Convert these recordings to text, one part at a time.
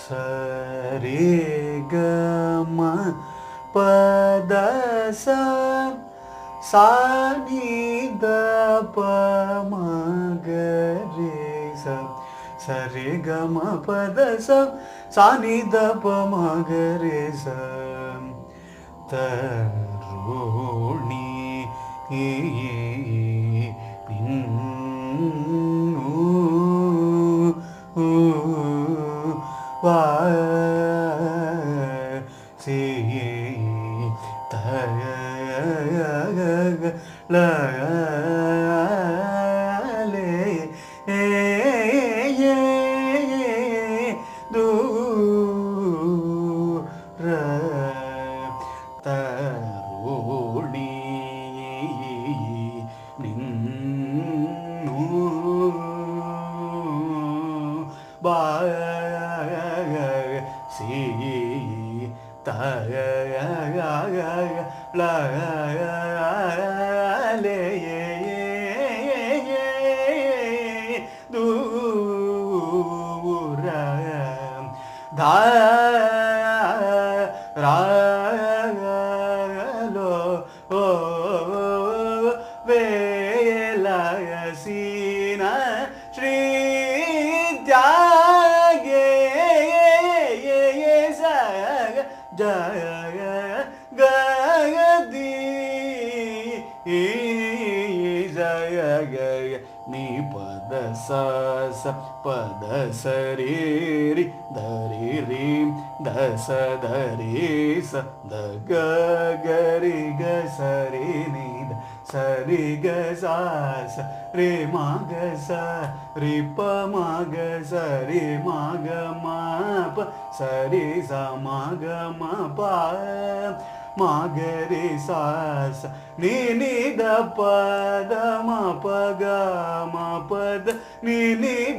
சரி கம பத சானி தப மகரி சரி கம பத சானி தப மகரி தருணி பத சரி தரி ரீ தச தரி ச த க கரி க சரி நீ சரி க சா ச ரே மா க ச ரி ப மா க சரி மா க மா ப சரி ச மா க மா ப மாகரி சாச நீ த பத ம பக ம பத நீ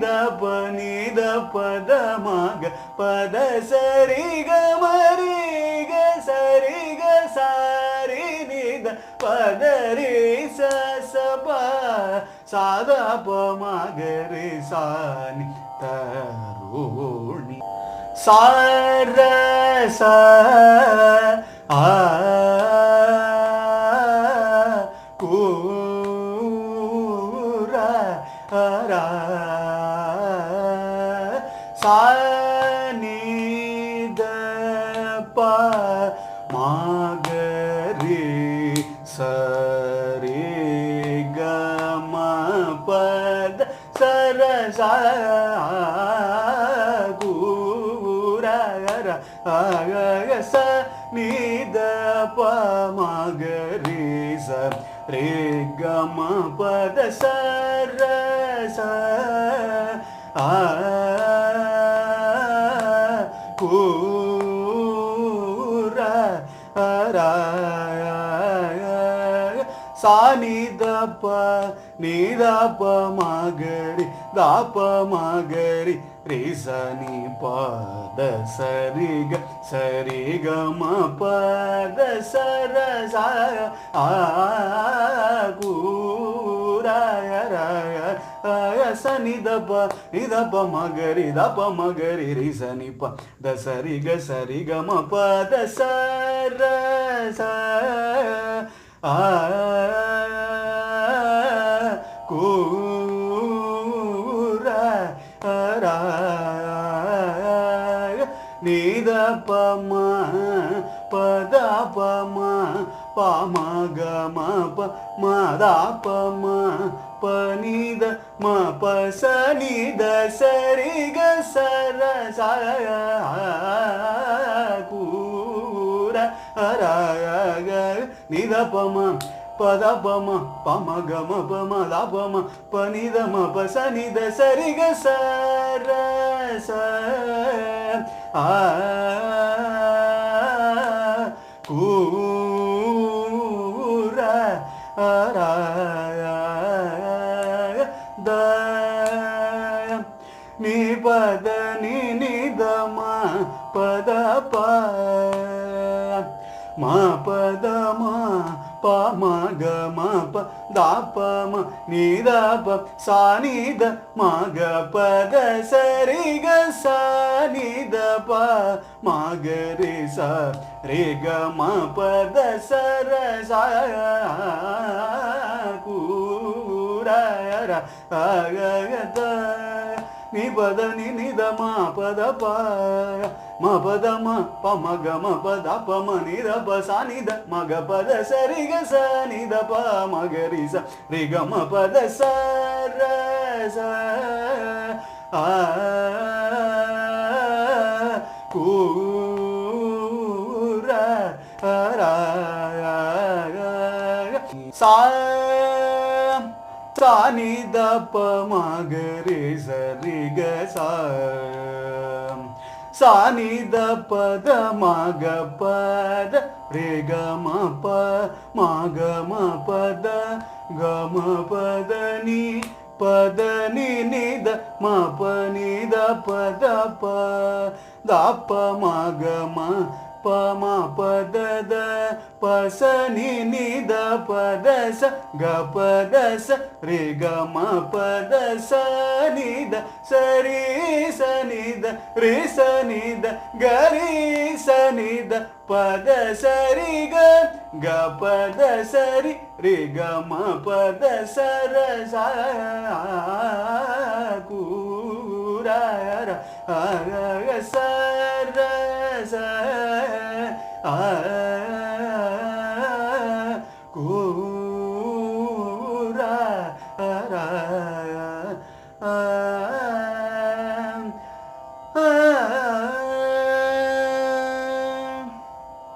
த பத மக பத சரி க மரி க சரி க சாரி நீ த பத ரி ச ச ப சாத ப மகரி சானி தருணி சாரச கூரா சானி தப மகரி சரி கம பத சரச ச நீ தப மகரி ச ரே கம பத சரச கூரா சானி தப நீ தப மகரி தப மகரி ரே சனி பத சரி க ம பத சரச கூரா சனி தப நீ தப மகரி ரே சனி ப த சரி க ம பத சரச கூரா நீ தப ம பத ப ம ப ம க ம ப ம த ப ம ப நீ த ம ப ச நீ த சரி க சர ச கூரா நீ த ப ம பத ப ம ப ம க ம ப ம த ப ம ப நீ த ம ப ச நீ த சரி க சர ச கூரா த நீ பத நீ த ம பத ப மா பத மா ப ம க ம ப தா ப ம நீ த ப சா நீ த ம க ப த ச ரி க ச நீ த ப ம க ரி ச ரி க ம ப த ச ர ச கு ர ர அ க க த நீ பத நீ நித ம பத ப ம பத ம ப ம க ம பத ப ம நீ த ப சா நீ த ம க பத ச ரி க ச நீ த ப ம க ரி ச ரி க ம பத ச ர ச ஆ கு ர ர சா சா நீ த ப ம க ரி ச ரி க சா சா நீ த ப த ம க ப த ரே க ம ப ம க ம ப த க ம ப த நீ ப த நீ நீ த ம ப நீ த ப த ப த ப ம க ம ப ம ப த த ப ச நீ நீ த ப த ச க ப த ச ரே க ம ப த ச நீ த ச ரி ச நீ த ரே ச நீ த க ரி ச நீ த ப த ச ரி க க ப த ச ரி ரே க ம ப த ச ர ச கு ர ர ச ர ச ஆ